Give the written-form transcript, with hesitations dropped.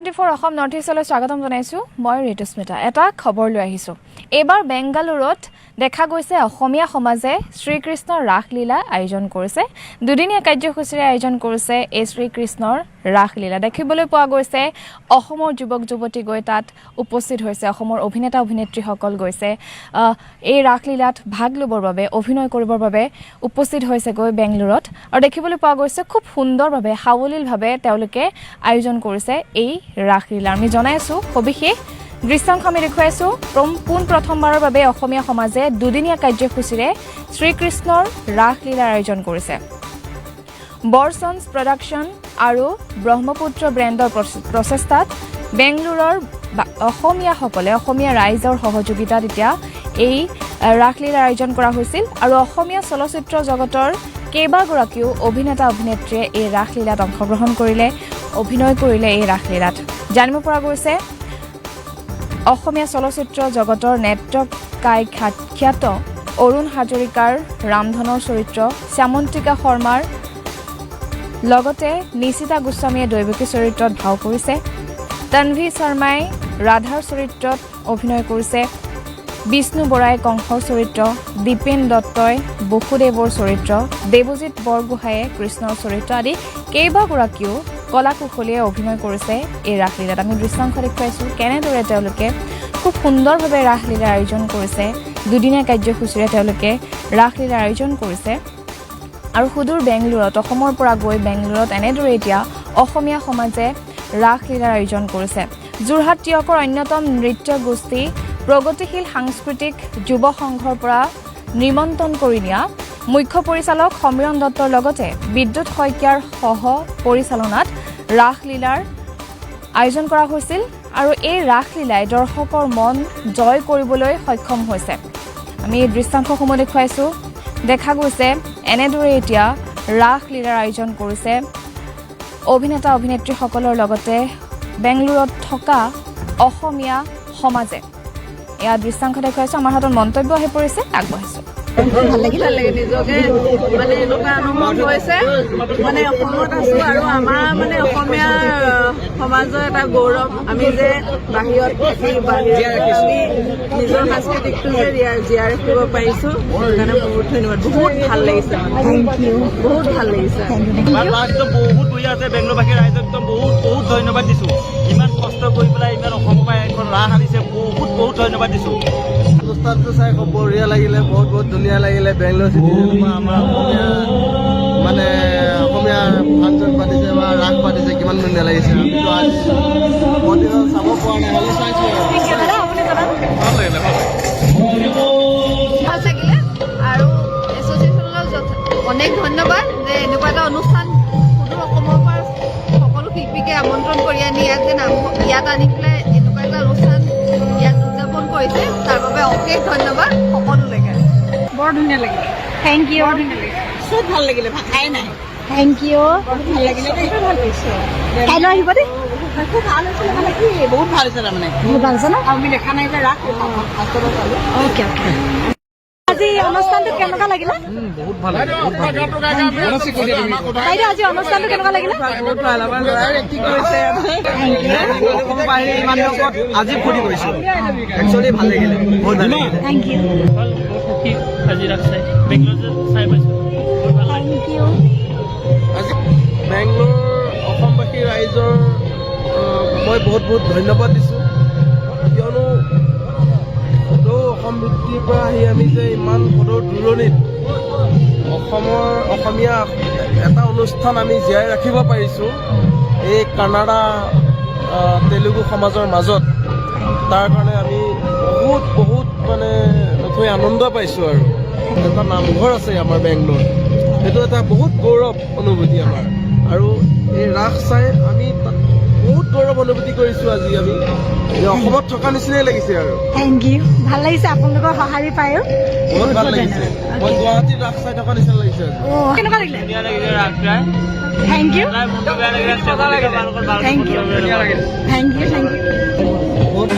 Assam north ইষ্টলৈ স্বাগতম জনাইছো মই ঋতুস্মিতা এটা খবৰ লৈ আহিছো এবাৰ বেংগালুৰুত দেখা গৈছে অসমীয়া সমাজে শ্ৰীকৃষ্ণৰ ৰাসলীলা আয়োজন কৰিছে দুদিনীয়া কাৰ্যসূচীৰ আয়োজন কৰিছে এই শ্ৰীকৃষ্ণৰ ৰাসলীলা দেখিবলৈ পোৱা গৈছে অসমৰ যুৱক যুৱতী গৈ তাত উপস্থিত হৈছে অসমৰ অভিনেতা অভিনেত্ৰীসকল গৈছে এই ৰাসলীলাত ভাগ লবৰ বাবে অভিনয় কৰিবৰ বাবে উপস্থিত হৈছে গৈ বেংগালুৰুত আৰু দেখিবলৈ পোৱা গৈছে খুব সুন্দৰভাৱে সাৱলীলভাৱে তেওঁলোকে আয়োজন কৰিছে এই ৰাসলীলা আমি জনাইছো সবিশেষ দৃশ্যাংশ আমি দেখুৱাইছো পোন প্ৰথমবাৰৰ বাবে অসমীয়া সমাজে দুদিনীয়া কাৰ্যসূচীৰে শ্ৰীকৃষ্ণৰ ৰাসলীলাৰ আয়োজন কৰিছে বৰছন্স প্ৰডাকশ্যন আৰু ব্ৰহ্মপুত্ৰ ব্ৰেণ্ডৰ প্ৰচেষ্টাত বেংগালুৰুৰ অসমীয়াসকলে অসমীয়া ৰাইজৰ সহযোগিতাত এতিয়া এই ৰাসলীলাৰ আয়োজন কৰা হৈছিল আৰু অসমীয়া চলচ্চিত্ৰ জগতৰ কেইবাগৰাকীও অভিনেতা অভিনেত্ৰীয়ে এই ৰাসলীলাত অংশগ্ৰহণ কৰিলে অভিনয় কৰিলে এই ৰাসলীলাত জানিব পৰা গৈছে অসমীয়া চলচ্চিত্ৰ জগতৰ নেত্ৰকাই খ্যাত অৰুণ হাজৰিকাৰ ৰামধনৰ চৰিত্ৰ শ্যামন্তিকা শৰ্মাৰ লগতে নিশিতা গোস্বামীয়ে দৈৱকী চৰিত্ৰত ভাও কৰিছে তনভি শৰ্মাই ৰাধাৰ চৰিত্ৰত অভিনয় কৰিছে বিষ্ণু বৰাই কংসৰ চৰিত্ৰ দীপেন দত্তই বসুদেৱৰ চৰিত্ৰ দেৱজিৎ বৰগোহাঁয়ে কৃষ্ণৰ চৰিত্ৰ আদি কেইবাগৰাকীও কলা কুশলীয়ে অভিনয় কৰিছে এই ৰাসলীলাত আমি দৃশ্যাংশ দেখুৱাইছো কেনেদৰে তেওঁলোকে খুব সুন্দৰভাৱে ৰাসলীলাৰ আয়োজন কৰিছে দুদিনীয়া কাৰ্যসূচীৰে তেওঁলোকে ৰাসলীলাৰ আয়োজন কৰিছে আৰু সুদূৰ বেংগালুৰুত অসমৰ পৰা গৈ বেংগালুৰুত এনেদৰে এতিয়া অসমীয়া সমাজে ৰাসলীলাৰ আয়োজন কৰিছে যোৰহাট টিয়কৰ অন্যতম নৃত্য গোষ্ঠী প্ৰগতিশীল সাংস্কৃতিক যুৱ সংঘৰ পৰা নিমন্ত্ৰণ কৰি নিয়া মুখ্য পৰিচালক সমীৰণ দত্তৰ লগতে বিদ্যুৎ শইকীয়াৰ সহ পৰিচালনাত ৰাসলীলাৰ আয়োজন কৰা হৈছিল আৰু এই ৰাসলীলাই দৰ্শকৰ মন জয় কৰিবলৈ সক্ষম হৈছে আমি এই দৃশ্যাংশসমূহ দেখুৱাইছো দেখা গৈছে এনেদৰে এতিয়া ৰাসলীলাৰ আয়োজন কৰিছে অভিনেতা অভিনেত্ৰীসকলৰ লগতে বেংগালুৰুত থকা অসমীয়া সমাজে এয়া দৃশ্যাংশ দেখুৱাইছো আমাৰ হাতত মন্তব্য আহি পৰিছে আগবঢ়াইছো ভাল লাগে নিজকে মানে এনেকুৱা অনুভৱ হৈছে মানে অসমত আছো আৰু আমাৰ মানে অসমীয়া সমাজৰ এটা গৌৰৱ আমি যে বাহিৰত থাকি আমি নিজৰ সাংস্কৃতিকটো যে জীয়াই ৰাখিব পাৰিছো সেইকাৰণে বহুত ধন্যবাদ বহুত ভাল লাগিছে বহুত ভাল লাগিছে বহুত বহি আছে বেংগলোৰবাসী ৰাইজক একদম বহুত ধন্যবাদ দিছো ইমান কষ্ট কৰি পেলাই ইমান অসমৰ পৰা এখন ৰাস আনিছে বহুত ধন্যবাদ দিছো অনুষ্ঠানটো চাই খুব বঢ়িয়া লাগিলে বহুত ধুনীয়া লাগিলে বেংগলোৰ চিটিৰ পৰা আমাৰ অসমীয়া মানে অসমীয়া ফাংচন পাতিছে বা ৰাস পাতিছে কিমান ধুনীয়া লাগিছে আমিতো আজ বহুত দিনত চাব পৰা নাই হ'লে চাইছোঁ ভাল লাগিলে আৰু এছ'চিয়েশ্যনলৈ অনেক ধন্যবাদ যে এনেকুৱা এটা অনুষ্ঠান সুদূৰ অসমৰ পৰা সকলো শিল্পীকে আমন্ত্ৰণ কৰি আনি ইয়াত আনি পেলাই এনেকুৱা এটা অনুষ্ঠান ইয়াত উদযাপন কৰিছে তাৰ বাবে অশেষ ধন্যবাদ সকলোলৈকে বৰ ধুনীয়া লাগিলে থেংক ইউ বৰ ধুনীয়া লাগিলে খুব ভাল লাগিলে ভাষাই নাই থেংক ইউ ভাল লাগিলে ভাল পাইছোঁ কাইলৈ আহিব দেই খুব ভাল হৈছিলে মানে কি বহুত ভাল হৈছে তাৰমানে বহুত ভাল হৈছে ন আমি দেখা নাই যে ৰাস অ'কে আজি অনুষ্ঠানটো কেনেকুৱা লাগিলে বহুত ভাল বাইদেউ আজি অনুষ্ঠানটো কেনেকুৱা লাগিলে বহুত ভাল আমাৰ ল'ৰাই এক্টিং কৰিছে ইমান আজি ফূৰ্তি কৰিছোঁ একচুৱেলি ভাল লাগিলে বহুত ভাল লাগিলে থেংক ইউ আজি ৰাস চাই বেংগলোৰ চাই পাইছোঁ থেংক ইউ আজি বেংগলোৰ অসমবাসী ৰাইজৰ মই বহুত ধন্যবাদ দিছোঁ কিয়নো অসম ভিত্তিৰ পৰা আহি আমি যে ইমান সদূৰ দূৰণিত অসমীয়া এটা অনুষ্ঠান আমি জীয়াই ৰাখিব পাৰিছোঁ এই কানাডা তেলেগু সমাজৰ মাজত তাৰ কাৰণে আমি বহুত মানে নথৈ আনন্দ পাইছোঁ আৰু এটা নামঘৰ আছে আমাৰ বেংগলোৰ সেইটো এটা বহুত গৌৰৱ অনুভূতি আমাৰ আৰু এই ৰাস চাই আমি বহুত গৌৰৱ অনুভূতি কৰিছোঁ আজি আমি অসমত থকা নিচিনাই লাগিছে আৰু থেংক ইউ ভাল লাগিছে আপোনালোকৰ সঁহাৰি পায়ো বহুত ভাল লাগিছে মই গুৱাহাটীত ৰাস চাই থকা নিচিনা লাগিছে কেনেকুৱা লাগিলে ধুনীয়া লাগিলে ৰাস চাই থেংক ইউ মনটো বেয়া লাগিলে থেংক ইউ থেংক ইউ বহুত